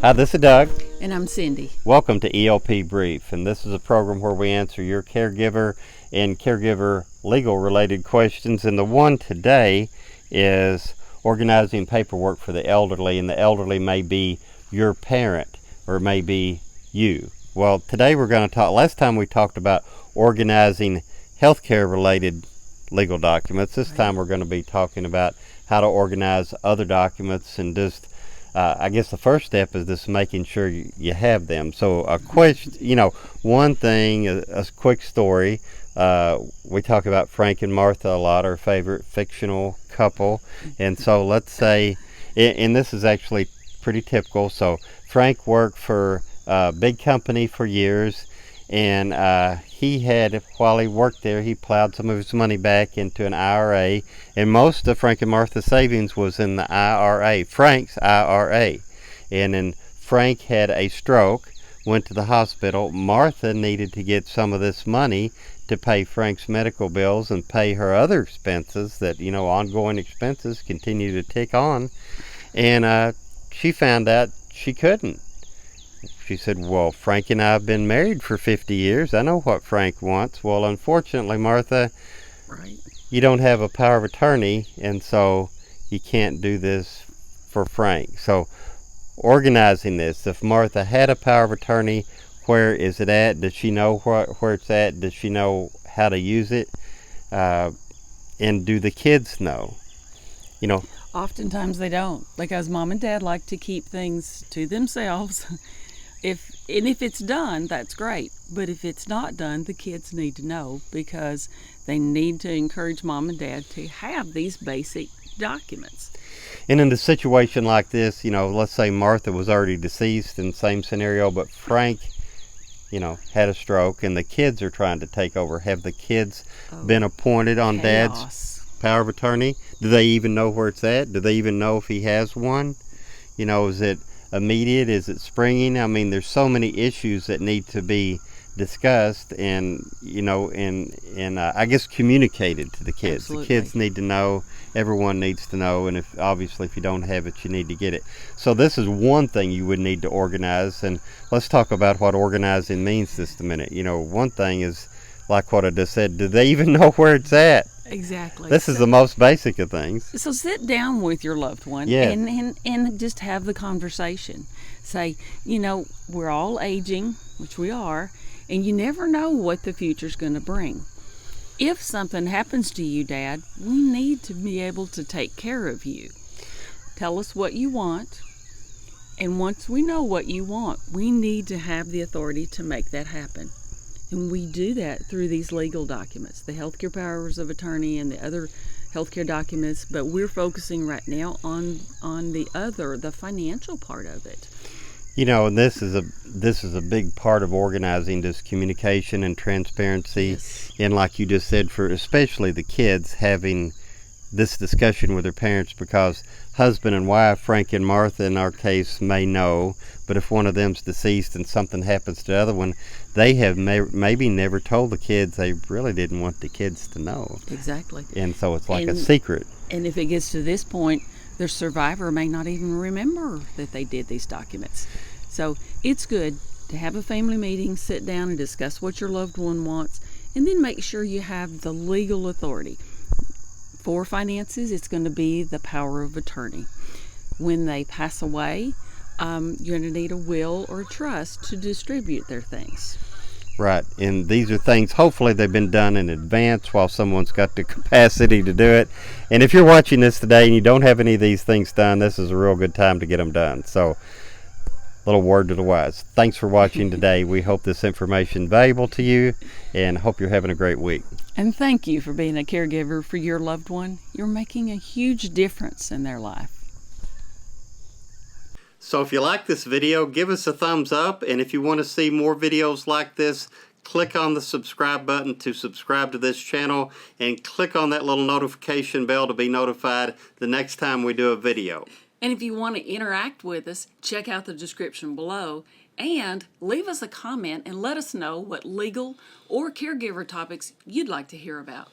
Hi, this is Doug. And I'm Cindy. Welcome to ELP Brief, and this is a program where we answer your caregiver and caregiver legal related questions. And the one today is organizing paperwork for the elderly, and the elderly may be your parent or may be you. Well, today we're going to talk, last time we talked about organizing healthcare related legal documents. This time we're going to be talking about how to organize other documents, and just I guess the first step is just making sure you have them. So a question, one thing, a quick story. We talk about Frank and Martha a lot, our favorite fictional couple. And so let's say, and this is actually pretty typical. So Frank worked for a big company for years, and while he worked there, he plowed some of his money back into an IRA, and most of Frank and Martha's savings was in the IRA, Frank's IRA. And then Frank had a stroke, went to the hospital. Martha needed to get some of this money to pay Frank's medical bills and pay her other expenses that, ongoing expenses continue to tick on. And she found out she couldn't. She said, well, Frank and I have been married for 50 years. I know what Frank wants. Well, unfortunately, Martha, you don't have a power of attorney, and so you can't do this for Frank. So organizing this, if Martha had a power of attorney, where is it at? Does she know where it's at? Does she know how to use it? And do the kids know? Oftentimes they don't, because mom and dad like to keep things to themselves. If it's done, that's great. But if it's not done, the kids need to know, because they need to encourage mom and dad to have these basic documents. And in a situation like this, let's say Martha was already deceased in the same scenario, but Frank, had a stroke and the kids are trying to take over. Have the kids been appointed on Dad's power of attorney? Do they even know where it's at? Do they even know if he has one? Is it immediate? Is it springing? I mean, there's so many issues that need to be discussed and I guess communicated to the kids. Absolutely. The kids need to know. Everyone needs to know. And if you don't have it, you need to get it. So this is one thing you would need to organize. And let's talk about what organizing means just a minute. One thing is, like what I just said, do they even know where it's at? Exactly. This is the most basic of things. So sit down with your loved one and just have the conversation. Say, we're all aging, which we are, and you never know what the future's going to bring. If something happens to you, Dad, we need to be able to take care of you. Tell us what you want, and once we know what you want, we need to have the authority to make that happen. And we do that through these legal documents, the healthcare powers of attorney and the other healthcare documents. But we're focusing right now on the financial part of it. And this is a big part of organizing, this communication and transparency. Yes. And like you just said, for especially the kids, having this discussion with their parents, because husband and wife, Frank and Martha in our case, may know, but if one of them's deceased and something happens to the other one, they have maybe never told the kids. They really didn't want the kids to know. Exactly. And so it's like a secret. And if it gets to this point, their survivor may not even remember that they did these documents. So it's good to have a family meeting, sit down and discuss what your loved one wants, and then make sure you have the legal authority. For finances, it's going to be the power of attorney. When they pass away, you're going to need a will or trust to distribute their things. Right, and these are things, hopefully they've been done in advance while someone's got the capacity to do it. And if you're watching this today and you don't have any of these things done, this is a real good time to get them done. So, little word to the wise. Thanks for watching today. We hope this information is valuable to you, and hope you're having a great week. And thank you for being a caregiver for your loved one. You're making a huge difference in their life. So if you like this video, give us a thumbs up, and if you want to see more videos like this, click on the subscribe button to subscribe to this channel, and click on that little notification bell to be notified the next time we do a video. And if you want to interact with us, check out the description below and leave us a comment and let us know what legal or caregiver topics you'd like to hear about.